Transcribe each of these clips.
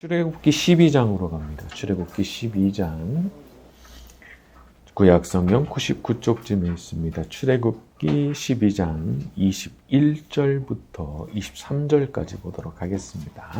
출애굽기 12장으로 갑니다. 출애굽기 12장 구약성경 99쪽쯤에 있습니다. 출애굽기 12장 21절부터 23절까지 보도록 하겠습니다.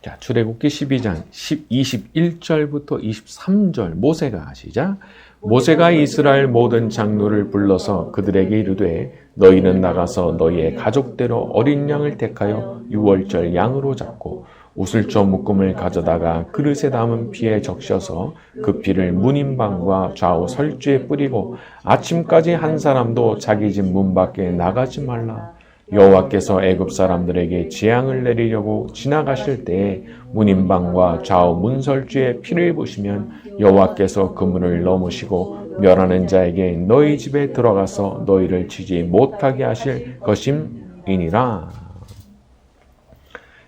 자, 출애굽기 12장 21절부터 23절 모세가 시작. 모세가 이스라엘 모든 장로를 불러서 그들에게 이르되 너희는 나가서 너희의 가족대로 어린 양을 택하여 유월절 양으로 잡고 우슬초 묶음을 가져다가 그릇에 담은 피에 적셔서 그 피를 문인방과 좌우 설주에 뿌리고 아침까지 한 사람도 자기 집 문 밖에 나가지 말라. 여호와께서 애굽 사람들에게 재앙을 내리려고 지나가실 때에 문인방과 좌우 문설주에 피를 부으시면 여호와께서 그 문을 넘으시고 멸하는 자에게 너희 집에 들어가서 너희를 치지 못하게 하실 것임이니라.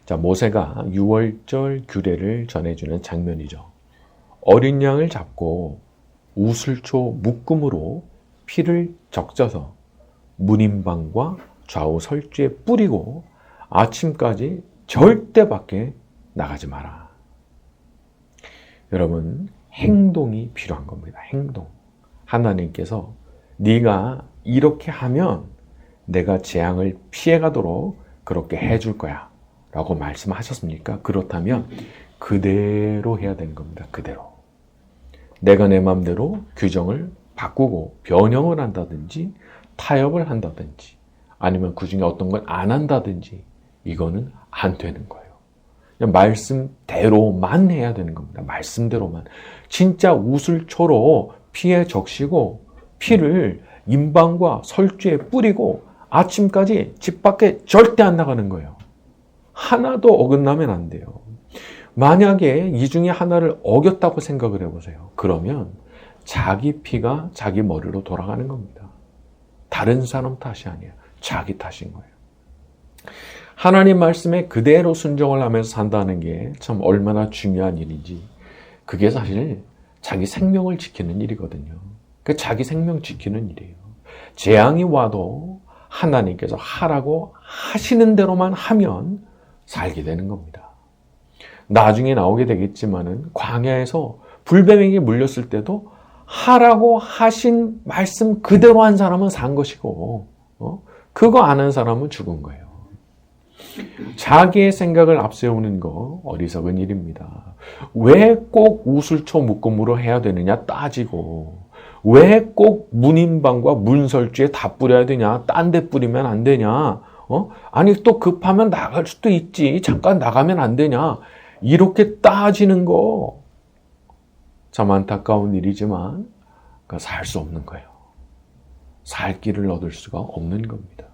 자, 모세가 유월절 규례를 전해주는 장면이죠. 어린 양을 잡고 우슬초 묶음으로 피를 적셔서 문인방과 좌우 설주에 뿌리고 아침까지 절대 밖에 나가지 마라. 여러분, 행동이 필요한 겁니다. 행동. 하나님께서 네가 이렇게 하면 내가 재앙을 피해가도록 그렇게 해줄 거야 라고 말씀하셨습니까? 그렇다면 그대로 해야 되는 겁니다. 그대로. 내가 내 마음대로 규정을 바꾸고 변형을 한다든지 타협을 한다든지 아니면 그 중에 어떤 걸 안 한다든지 이거는 안 되는 거예요. 그냥 말씀대로만 해야 되는 겁니다. 말씀대로만. 진짜 우슬초로 피에 적시고 피를 인방과 설주에 뿌리고 아침까지 집 밖에 절대 안 나가는 거예요. 하나도 어긋나면 안 돼요. 만약에 이 중에 하나를 어겼다고 생각을 해보세요. 그러면 자기 피가 자기 머리로 돌아가는 겁니다. 다른 사람 탓이 아니에요. 자기 탓인 거예요. 하나님 말씀에 그대로 순종을 하면서 산다는 게 참 얼마나 중요한 일인지, 그게 사실 자기 생명을 지키는 일이거든요. 그 자기 생명 지키는 일이에요. 재앙이 와도 하나님께서 하라고 하시는 대로만 하면 살게 되는 겁니다. 나중에 나오게 되겠지만은 광야에서 불뱀에게 물렸을 때도 하라고 하신 말씀 그대로 한 사람은 산 것이고 그거 안 한 사람은 죽은 거예요. 자기의 생각을 앞세우는 거 어리석은 일입니다. 왜 꼭 우슬초 묶음으로 해야 되느냐 따지고, 왜 꼭 문인방과 문설주에 다 뿌려야 되냐, 딴 데 뿌리면 안 되냐, 아니 또 급하면 나갈 수도 있지, 잠깐 나가면 안 되냐, 이렇게 따지는 거 참 안타까운 일이지만 살 수 없는 거예요. 살 길을 얻을 수가 없는 겁니다.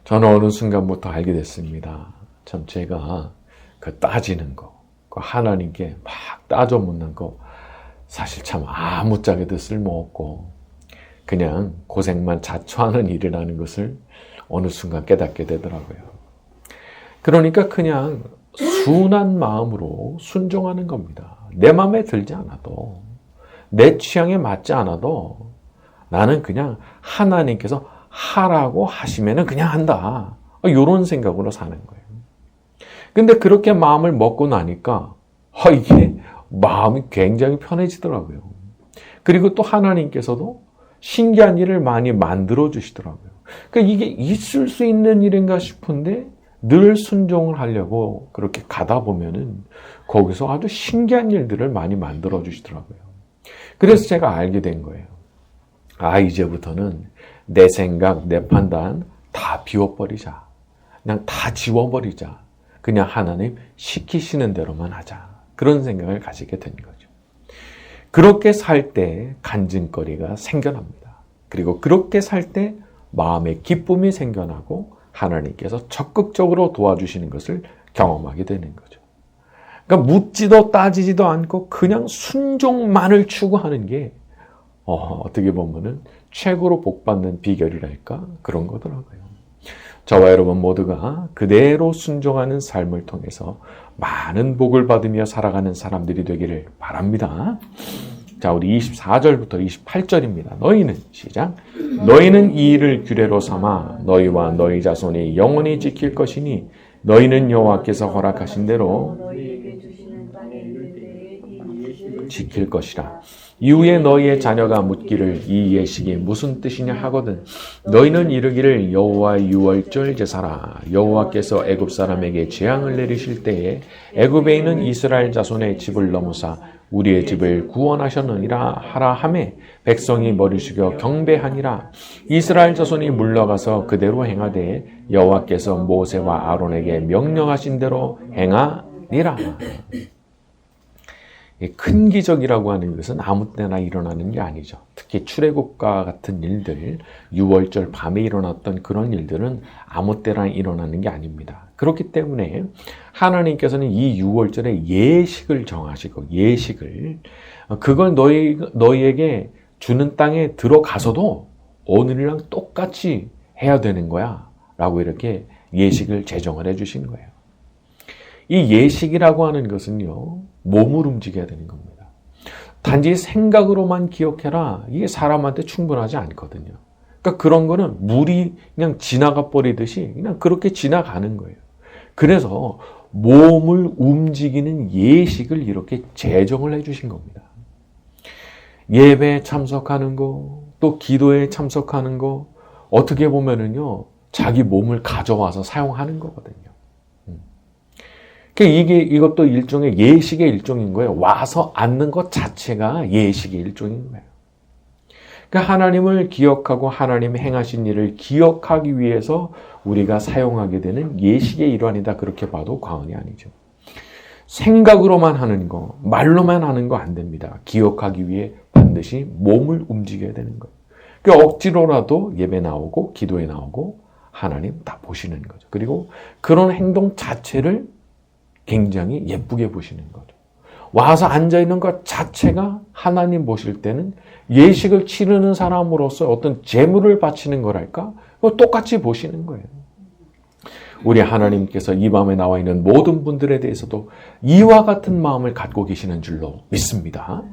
저는 어느 순간부터 알게 됐습니다. 참 제가 그 따지는 거, 그 하나님께 막 따져 묻는 거 사실 참 아무짝에도 쓸모없고 그냥 고생만 자초하는 일이라는 것을 어느 순간 깨닫게 되더라고요. 그러니까 그냥 순한 마음으로 순종하는 겁니다. 내 마음에 들지 않아도, 내 취향에 맞지 않아도 나는 그냥 하나님께서 하라고 하시면은 그냥 한다. 이런 생각으로 사는 거예요. 근데 그렇게 마음을 먹고 나니까 이게 마음이 굉장히 편해지더라고요. 그리고 또 하나님께서도 신기한 일을 많이 만들어 주시더라고요. 그러니까 이게 있을 수 있는 일인가 싶은데 늘 순종을 하려고 그렇게 가다 보면은 거기서 아주 신기한 일들을 많이 만들어 주시더라고요. 그래서 제가 알게 된 거예요. 이제부터는 내 생각, 내 판단 다 비워버리자. 그냥 다 지워버리자. 그냥 하나님 시키시는 대로만 하자. 그런 생각을 가지게 된 거죠. 그렇게 살 때 간증거리가 생겨납니다. 그리고 그렇게 살 때 마음의 기쁨이 생겨나고 하나님께서 적극적으로 도와주시는 것을 경험하게 되는 거죠. 그러니까 묻지도 따지지도 않고 그냥 순종만을 추구하는 게 어떻게 보면은 최고로 복받는 비결이랄까 그런 거더라고요. 저와 여러분 모두가 그대로 순종하는 삶을 통해서 많은 복을 받으며 살아가는 사람들이 되기를 바랍니다. 자, 우리 24절부터 28절입니다. 너희는 시작. 너희는 이 일을 규례로 삼아 너희와 너희 자손이 영원히 지킬 것이니 너희는 여호와께서 허락하신 대로 너희에게 주시는 땅에 이를 때에 이 예식을 지킬 것이라. 이후에 너희의 자녀가 묻기를 이 예식이 무슨 뜻이냐 하거든 너희는 이르기를 여호와의 유월절 제사라. 여호와께서 애굽 사람에게 재앙을 내리실 때에 애굽에 있는 이스라엘 자손의 집을 넘으사 우리의 집을 구원하셨느니라 하라 하매 백성이 머리 숙여 경배하니라. 이스라엘 자손이 물러가서 그대로 행하되 여호와께서 모세와 아론에게 명령하신 대로 행하니라. 큰 기적이라고 하는 것은 아무 때나 일어나는 게 아니죠. 특히 출애굽과 같은 일들, 유월절 밤에 일어났던 그런 일들은 아무 때나 일어나는 게 아닙니다. 그렇기 때문에 하나님께서는 이 유월절에 예식을 정하시고 예식을 그걸 너희에게 주는 땅에 들어가서도 오늘이랑 똑같이 해야 되는 거야 라고 이렇게 예식을 제정을 해 주신 거예요. 이 예식이라고 하는 것은요, 몸을 움직여야 되는 겁니다. 단지 생각으로만 기억해라. 이게 사람한테 충분하지 않거든요. 그러니까 그런 거는 물이 그냥 지나가 버리듯이 그냥 그렇게 지나가는 거예요. 그래서 몸을 움직이는 예식을 이렇게 제정을 해 주신 겁니다. 예배에 참석하는 거, 또 기도에 참석하는 거, 어떻게 보면은요, 자기 몸을 가져와서 사용하는 거거든요. 이것도 일종의 예식의 일종인 거예요. 와서 앉는 것 자체가 예식의 일종인 거예요. 그러니까 하나님을 기억하고 하나님이 행하신 일을 기억하기 위해서 우리가 사용하게 되는 예식의 일환이다. 그렇게 봐도 과언이 아니죠. 생각으로만 하는 거, 말로만 하는 거 안 됩니다. 기억하기 위해 반드시 몸을 움직여야 되는 거예요. 그러니까 억지로라도 예배 나오고 기도에 나오고 하나님 다 보시는 거죠. 그리고 그런 행동 자체를 굉장히 예쁘게 보시는 거죠. 와서 앉아있는 것 자체가 하나님 보실 때는 예식을 치르는 사람으로서 어떤 제물을 바치는 거랄까? 똑같이 보시는 거예요. 우리 하나님께서 이 밤에 나와 있는 모든 분들에 대해서도 이와 같은 마음을 갖고 계시는 줄로 믿습니다.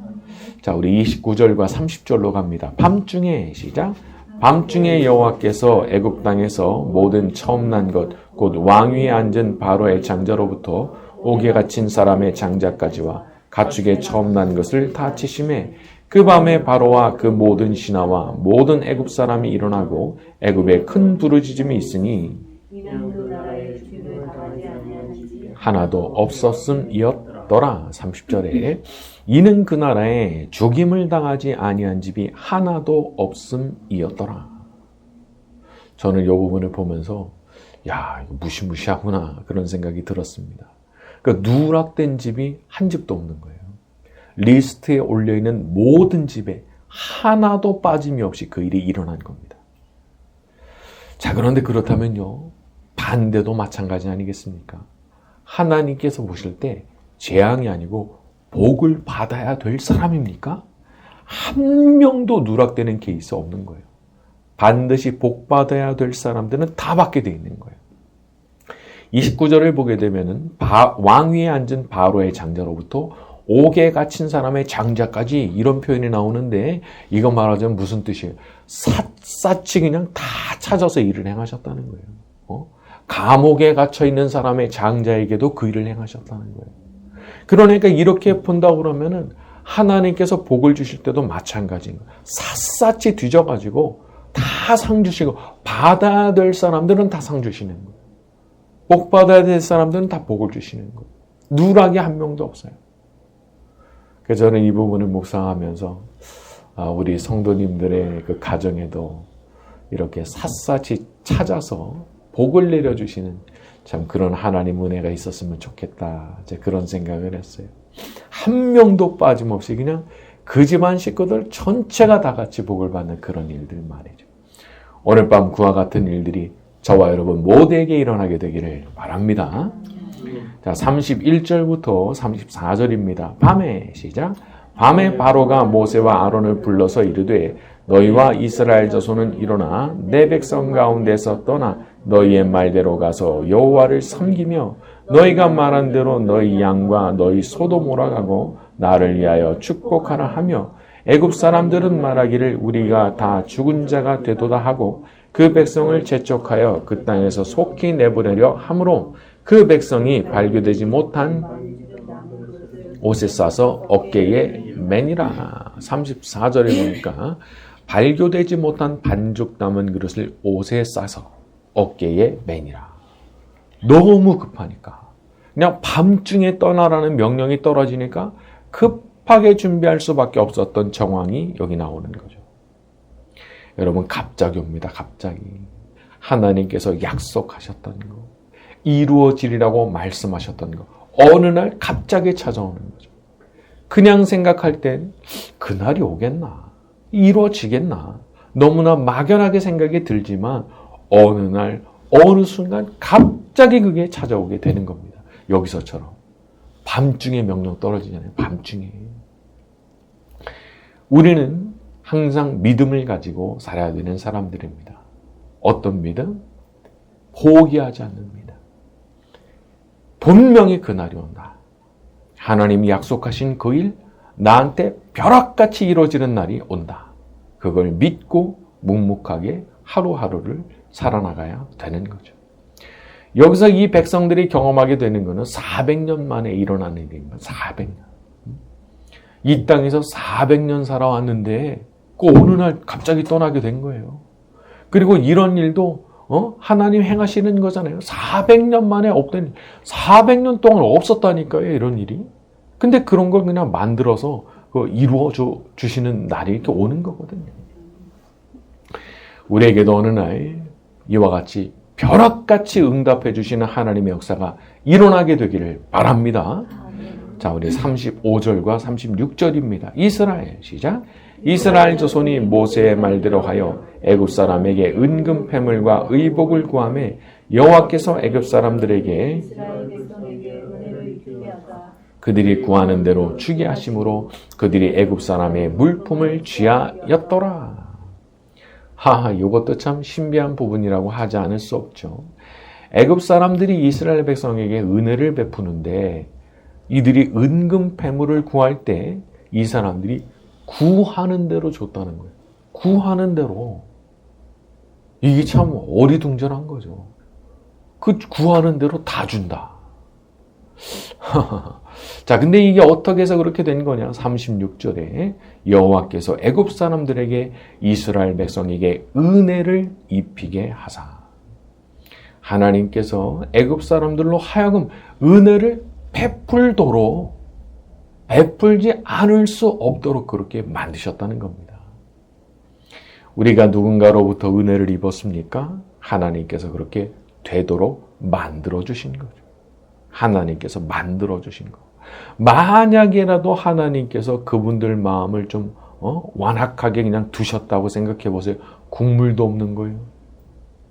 자, 우리 29절과 30절로 갑니다. 밤중에 시작. 밤중에 여호와께서 애굽 땅에서 모든 처음 난 것, 곧 왕위에 앉은 바로의 장자로부터 옥에 갇힌 사람의 장자까지와 가축의 처음 난 것을 다 치심해 그 밤에 바로와 그 모든 신하와 모든 애굽 사람이 일어나고 애굽에 큰 부르짖음이 있으니 하나도 없었음이었더라. 30절에 이는 그 나라에 죽임을 당하지 아니한 집이 하나도 없음이었더라. 저는 이 부분을 보면서 야, 이거 무시무시하구나 그런 생각이 들었습니다. 그러니까 누락된 집이 한 집도 없는 거예요. 리스트에 올려있는 모든 집에 하나도 빠짐이 없이 그 일이 일어난 겁니다. 자, 그런데 그렇다면요, 반대도 마찬가지 아니겠습니까? 하나님께서 보실 때 재앙이 아니고 복을 받아야 될 사람입니까? 한 명도 누락되는 케이스 없는 거예요. 반드시 복 받아야 될 사람들은 다 받게 되어 있는 거예요. 29절을 보게 되면은 왕위에 앉은 바로의 장자로부터 옥에 갇힌 사람의 장자까지 이런 표현이 나오는데 이거 말하자면 무슨 뜻이에요? 샅샅이 그냥 다 찾아서 일을 행하셨다는 거예요. 감옥에 갇혀 있는 사람의 장자에게도 그 일을 행하셨다는 거예요. 그러니까 이렇게 본다고 그러면은 하나님께서 복을 주실 때도 마찬가지인 거예요. 샅샅이 뒤져가지고 다 상 주시고 받아야 될 사람들은 다 상 주시는 거예요. 복 받아야 될 사람들은 다 복을 주시는 거예요. 누락이 한 명도 없어요. 그래서 저는 이 부분을 묵상하면서 우리 성도님들의 그 가정에도 이렇게 샅샅이 찾아서 복을 내려주시는 참 그런 하나님 은혜가 있었으면 좋겠다. 이제 그런 생각을 했어요. 한 명도 빠짐없이 그냥 그 집안 식구들 전체가 다 같이 복을 받는 그런 일들 말이죠. 오늘 밤 그와 같은 일들이 저와 여러분 모두에게 일어나게 되기를 바랍니다. 자, 31절부터 34절입니다. 밤에 시작. 밤에 바로가 모세와 아론을 불러서 이르되 너희와 이스라엘 자손은 일어나 내 백성 가운데서 떠나 너희의 말대로 가서 여호와를 섬기며 너희가 말한 대로 너희 양과 너희 소도 몰아가고 나를 위하여 축복하라 하며 애굽 사람들은 말하기를 우리가 다 죽은 자가 되도다 하고 그 백성을 재촉하여 그 땅에서 속히 내보내려 하므로 그 백성이 발교되지 못한 옷에 싸서 어깨에 매니라. 34절에 보니까 발교되지 못한 반죽 담은 그릇을 옷에 싸서 어깨에 매니라. 너무 급하니까. 그냥 밤중에 떠나라는 명령이 떨어지니까 급하게 준비할 수밖에 없었던 정황이 여기 나오는 거죠. 여러분, 갑자기 옵니다. 갑자기. 하나님께서 약속하셨던 거, 이루어지리라고 말씀하셨던 거, 어느 날 갑자기 찾아오는 거죠. 그냥 생각할 땐 그날이 오겠나? 이루어지겠나? 너무나 막연하게 생각이 들지만 어느 날, 어느 순간 갑자기 그게 찾아오게 되는 겁니다. 여기서처럼. 밤중에 명령 떨어지잖아요. 밤중에. 우리는 항상 믿음을 가지고 살아야 되는 사람들입니다. 어떤 믿음? 포기하지 않는 믿음. 분명히 그날이 온다. 하나님이 약속하신 그 일, 나한테 벼락같이 이루어지는 날이 온다. 그걸 믿고 묵묵하게 하루하루를 살아나가야 되는 거죠. 여기서 이 백성들이 경험하게 되는 것은 400년 만에 일어나는 일입니다. 400년. 이 땅에서 400년 살아왔는데 그 어느 날 갑자기 떠나게 된 거예요. 그리고 이런 일도 하나님 행하시는 거잖아요. 400년 만에 없던 일. 400년 동안 없었다니까요, 이런 일이. 근데 그런 걸 그냥 만들어서 이루어 주시는 날이 이렇게 오는 거거든요. 우리에게도 어느 날 이와 같이 벼락같이 응답해 주시는 하나님의 역사가 일어나게 되기를 바랍니다. 자, 우리 35절과 36절입니다. 이스라엘, 시작. 이스라엘 자손이 모세의 말대로 하여 애굽 사람에게 은금 패물과 의복을 구하매 여호와께서 애굽 사람들에게 그들이 구하는 대로 주게 하심으로 그들이 애굽 사람의 물품을 취하였더라. 하하, 이것도 참 신비한 부분이라고 하지 않을 수 없죠. 애굽 사람들이 이스라엘 백성에게 은혜를 베푸는데 이들이 은금 패물을 구할 때 이 사람들이 구하는 대로 줬다는 거예요. 구하는 대로. 이게 참 어리둥절한 거죠. 그 구하는 대로 다 준다. 자, 근데 이게 어떻게 해서 그렇게 된 거냐? 36절에 여호와께서 애굽 사람들에게 이스라엘 백성에게 은혜를 입히게 하사. 하나님께서 애굽 사람들로 하여금 은혜를 베풀지 않을 수 없도록 그렇게 만드셨다는 겁니다. 우리가 누군가로부터 은혜를 입었습니까? 하나님께서 그렇게 되도록 만들어주신 거죠. 하나님께서 만들어주신 거. 만약에라도 하나님께서 그분들 마음을 좀 완악하게 그냥 두셨다고 생각해 보세요. 국물도 없는 거예요.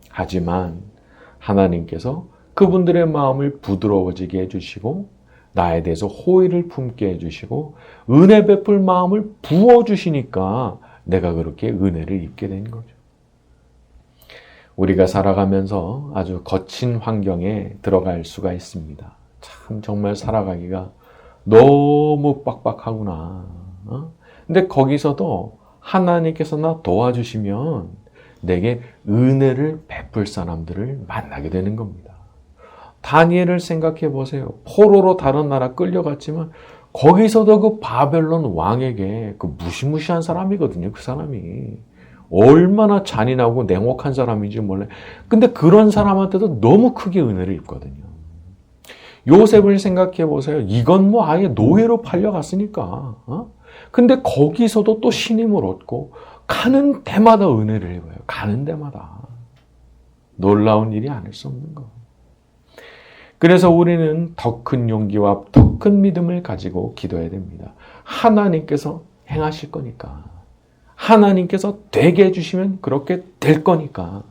하지만 하나님께서 그분들의 마음을 부드러워지게 해주시고 나에 대해서 호의를 품게 해주시고 은혜 베풀 마음을 부어주시니까 내가 그렇게 은혜를 입게 된 거죠. 우리가 살아가면서 아주 거친 환경에 들어갈 수가 있습니다. 참 정말 살아가기가 너무 빡빡하구나. 근데 거기서도 하나님께서 나 도와주시면 내게 은혜를 베풀 사람들을 만나게 되는 겁니다. 다니엘을 생각해 보세요. 포로로 다른 나라 끌려갔지만 거기서도 그 바벨론 왕에게 그 무시무시한 사람이거든요. 그 사람이. 얼마나 잔인하고 냉혹한 사람인지 몰라요. 근데 그런 사람한테도 너무 크게 은혜를 입거든요. 요셉을 생각해 보세요. 이건 뭐 아예 노예로 팔려갔으니까. 근데 거기서도 또 신임을 얻고 가는 데마다 은혜를 입어요. 가는 데마다. 놀라운 일이 아닐 수 없는 거. 그래서 우리는 더 큰 용기와 더 큰 믿음을 가지고 기도해야 됩니다. 하나님께서 행하실 거니까. 하나님께서 되게 해주시면 그렇게 될 거니까.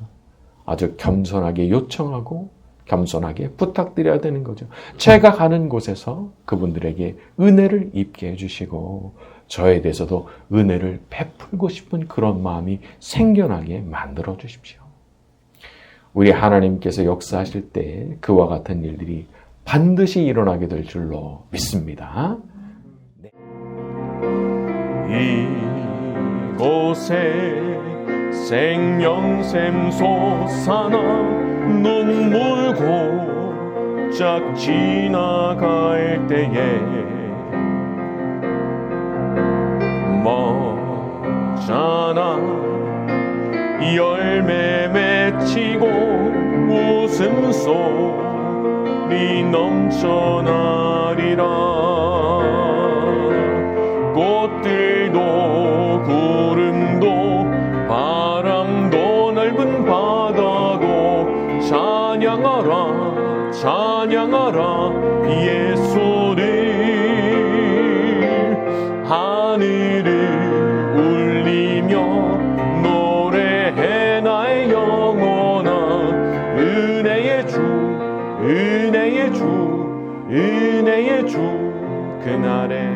아주 겸손하게 요청하고 겸손하게 부탁드려야 되는 거죠. 제가 가는 곳에서 그분들에게 은혜를 입게 해주시고 저에 대해서도 은혜를 베풀고 싶은 그런 마음이 생겨나게 만들어 주십시오. 우리 하나님께서 역사하실 때 그와 같은 일들이 반드시 일어나게 될 줄로 믿습니다. 네. 이곳에 생명샘 솟아나 눈물고 훌쩍 지나갈 때에 머잖아 열매 맺히고 웃음소리 넘쳐나리라. 꽃들도 구름도 바람도 넓은 바다도 찬양하라 찬양하라 예수를. 하늘을 울리며 노래해 나의 영혼아. 은혜의 주 은혜의 주 은혜의 주. 그날에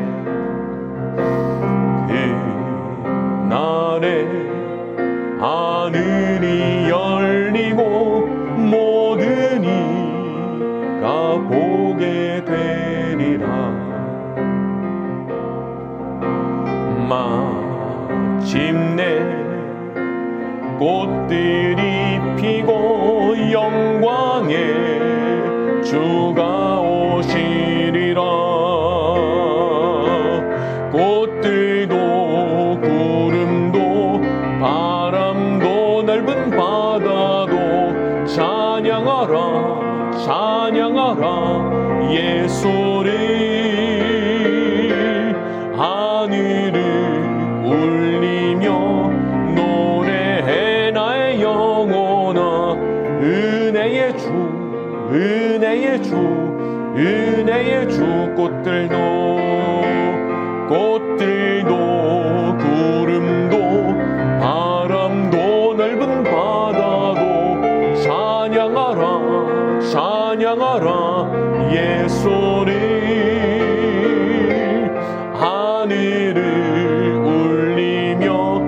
하늘이 열리고 모든 이가 보게 되리라. 마침내 꽃들이 피고 영광의 주가 오시리라. 꽃들도 구름도 바람도 넓은 바다도 찬양하라 찬양하라 예수를. 하늘을 울리며 노래해 나의 영혼아. 은혜의 주 은혜의 주 은혜의 주. 꽃들도 구름도 바람도 넓은 바다도 찬양하라 찬양하라 예수를. 하늘을 울리며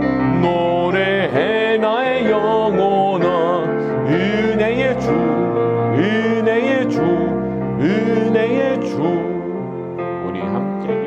노래해 나의 영혼아. 은혜의 주 은혜의 주 은혜의 주. 우리 함께